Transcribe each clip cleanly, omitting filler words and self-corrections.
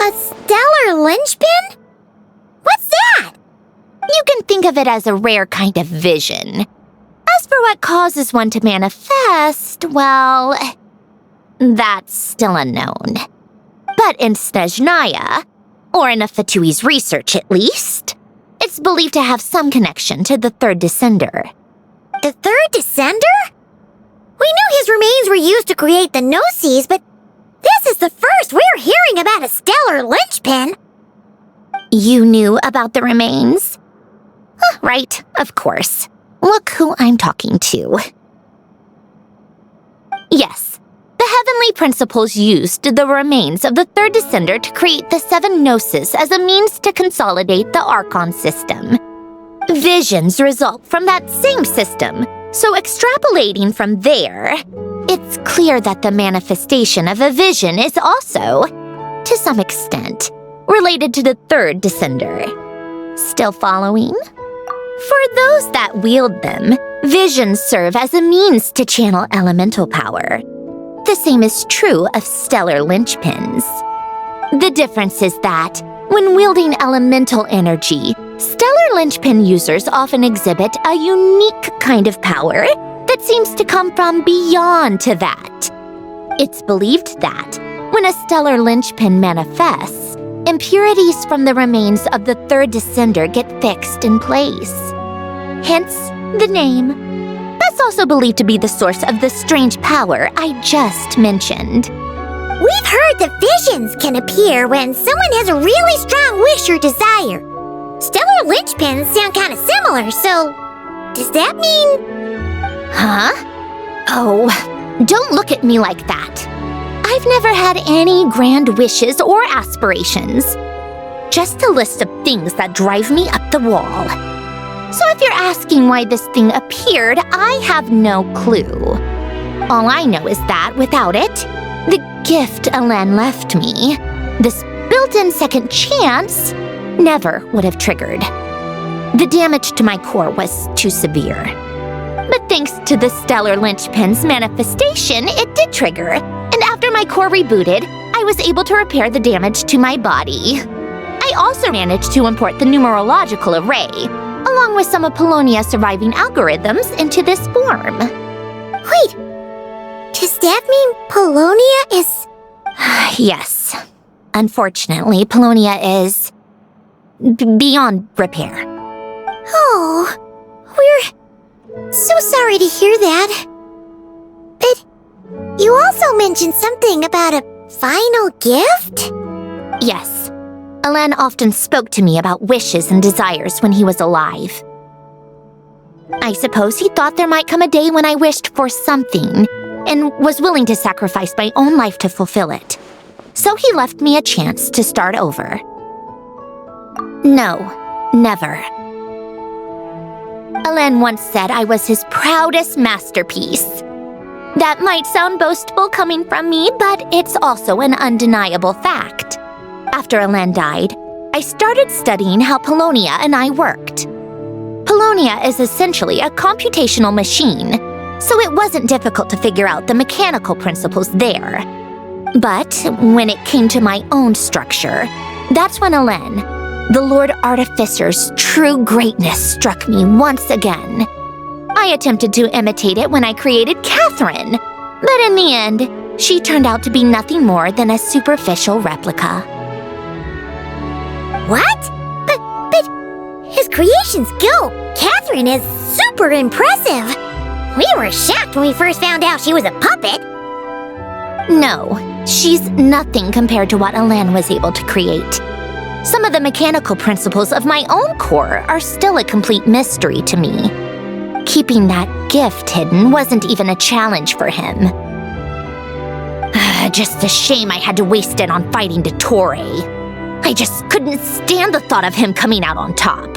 A stellar linchpin? What's that? You can think of it as a rare kind of vision. As for what causes one to manifest, well, that's still unknown. But in Snezhnaya, or in Afatui's research at least, it's believed to have some connection to the third descender. The third descender? We knew his remains were used to create the Gnosis, but this is the first we're hearing about a stellar linchpin. You knew about the remains? Right, of course. Look who I'm talking to. Yes, the heavenly principles used the remains of the third descender to create the seven gnosis as a means to consolidate the Archon system. Visions result from that same system, so extrapolating from there, it's clear that the manifestation of a vision is also, to some extent, related to the third descender. Still following? For those that wield them, visions serve as a means to channel elemental power. The same is true of stellar linchpins. The difference is that, when wielding elemental energy, stellar linchpin users often exhibit a unique kind of power that seems to come from beyond to that. It's believed that, when a stellar linchpin manifests, impurities from the remains of the third descender get fixed in place. Hence, the name. That's also believed to be the source of the strange power I just mentioned. We've heard that visions can appear when someone has a really strong wish or desire. Stellar linchpins sound kind of similar, so does that mean... Huh? Oh, don't look at me like that. I've never had any grand wishes or aspirations. Just a list of things that drive me up the wall. So if you're asking why this thing appeared, I have no clue. All I know is that without it, the gift Alen left me, this built-in second chance, never would have triggered. The damage to my core was too severe. But thanks to the stellar linchpin's manifestation, it did trigger, and after my core rebooted, I was able to repair the damage to my body. I also managed to import the numerological array, along with some of Polonia's surviving algorithms, into this form. Wait, does that mean Polonia is... Yes. Unfortunately, Polonia is... beyond repair. Oh, we're so sorry to hear that. But you also mentioned something about a final gift? Yes. Alen often spoke to me about wishes and desires when he was alive. I suppose he thought there might come a day when I wished for something and was willing to sacrifice my own life to fulfill it. So he left me a chance to start over. No, never. Alen once said I was his proudest masterpiece. That might sound boastful coming from me, but it's also an undeniable fact. After Alen died, I started studying how Polonia and I worked. Polonia is essentially a computational machine, so it wasn't difficult to figure out the mechanical principles there. But when it came to my own structure, that's when Alen, the Lord Artificer's true greatness, struck me once again. I attempted to imitate it when I created Catherine, but in the end, she turned out to be nothing more than a superficial replica. What? But his creation skill, Catherine, is super impressive. We were shocked when we first found out she was a puppet. No, she's nothing compared to what Alen was able to create. Some of the mechanical principles of my own core are still a complete mystery to me. Keeping that gift hidden wasn't even a challenge for him. Just a shame I had to waste it on fighting Dottore. I just couldn't stand the thought of him coming out on top.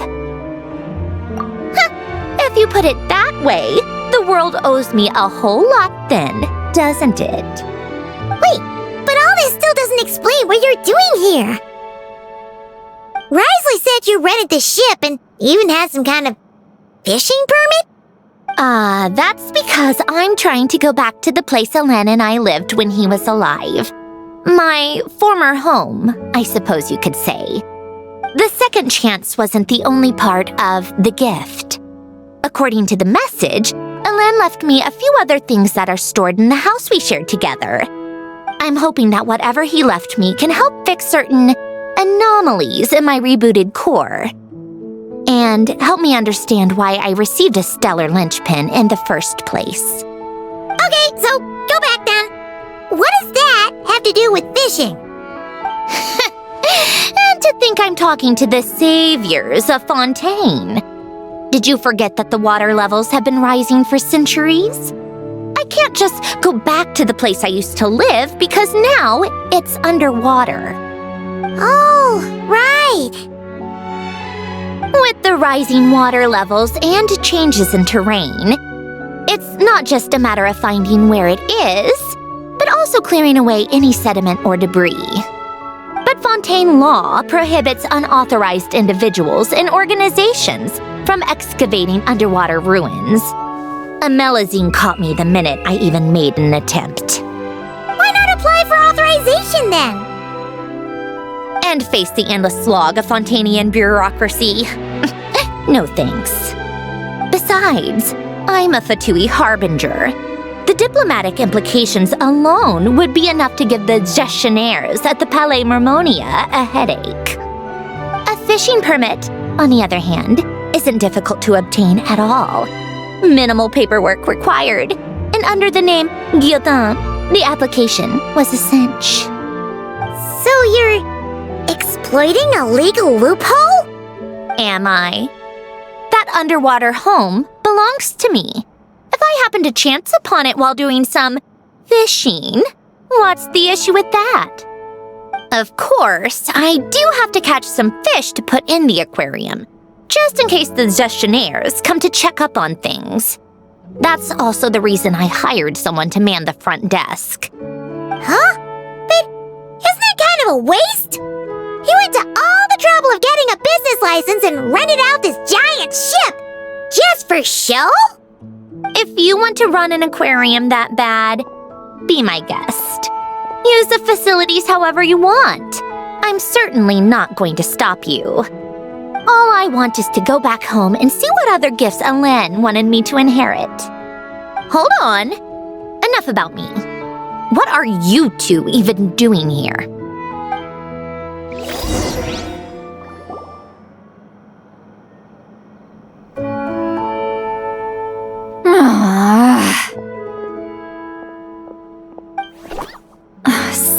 If you put it that way, the world owes me a whole lot then, doesn't it? Wait, but all this still doesn't explain what you're doing here. Risley said you rented the ship and even had some kind of fishing permit? That's because I'm trying to go back to the place Alen and I lived when he was alive. My former home, I suppose you could say. The second chance wasn't the only part of the gift. According to the message, Alan left me a few other things that are stored in the house we shared together. I'm hoping that whatever he left me can help fix certain anomalies in my rebooted core. And help me understand why I received a stellar linchpin in the first place. Okay, so go back then. What does that have to do with fishing? And to think I'm talking to the saviors of Fontaine. Did you forget that the water levels have been rising for centuries? I can't just go back to the place I used to live because now it's underwater. Oh, right. With the rising water levels and changes in terrain, it's not just a matter of finding where it is, but also clearing away any sediment or debris. But Fontaine law prohibits unauthorized individuals and organizations from excavating underwater ruins. A Melazine caught me the minute I even made an attempt. Why not apply for authorization then? And face the endless slog of Fontainian bureaucracy. No thanks. Besides, I'm a Fatui harbinger. The diplomatic implications alone would be enough to give the gestionnaires at the Palais Mermonia a headache. A fishing permit, on the other hand, isn't difficult to obtain at all. Minimal paperwork required, and under the name Guillotin, the application was a cinch. So you're exploiting a legal loophole? Am I? That underwater home belongs to me. If I happen to chance upon it while doing some fishing, what's the issue with that? Of course, I do have to catch some fish to put in the aquarium, just in case the gestionnaires come to check up on things. That's also the reason I hired someone to man the front desk. Huh? But isn't that kind of a waste? You went to all the trouble of getting a business license and rented out this giant ship, just for show? If you want to run an aquarium that bad, be my guest. Use the facilities however you want. I'm certainly not going to stop you. All I want is to go back home and see what other gifts Alain wanted me to inherit. Hold on. Enough about me. What are you two even doing here?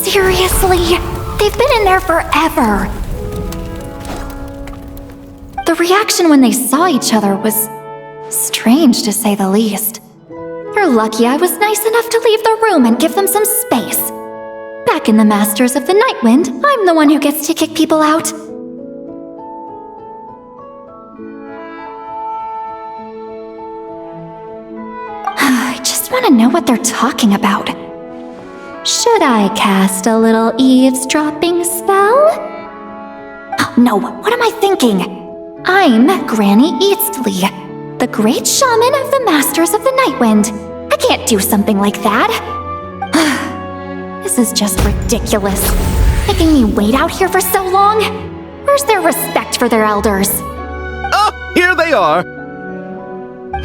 Seriously? They've been in there forever. The reaction when they saw each other was strange, to say the least. You're lucky I was nice enough to leave the room and give them some space. Back in the Masters of the Nightwind, I'm the one who gets to kick people out. I just want to know what they're talking about. Should I cast a little eavesdropping spell? Oh, no, what am I thinking? I'm Granny Eastley, the great shaman of the Masters of the Nightwind. I can't do something like that. This is just ridiculous. Making me wait out here for so long? Where's their respect for their elders? Oh, here they are!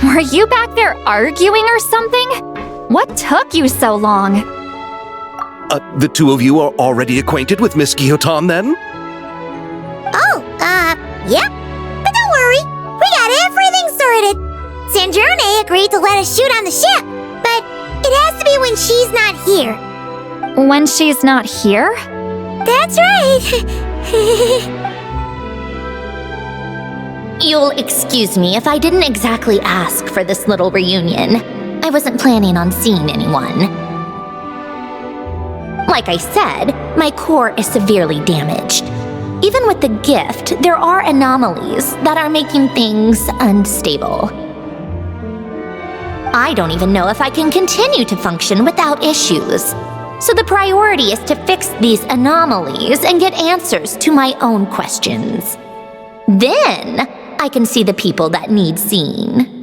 Were you back there arguing or something? What took you so long? The two of you are already acquainted with Miss Guillotin, then? Oh, yep. But don't worry, we got everything sorted. Sandrone agreed to let us shoot on the ship, but it has to be when she's not here. When she's not here? That's right. You'll excuse me if I didn't exactly ask for this little reunion. I wasn't planning on seeing anyone. Like I said, my core is severely damaged. Even with the gift, there are anomalies that are making things unstable. I don't even know if I can continue to function without issues. So the priority is to fix these anomalies and get answers to my own questions. Then I can see the people that need seeing.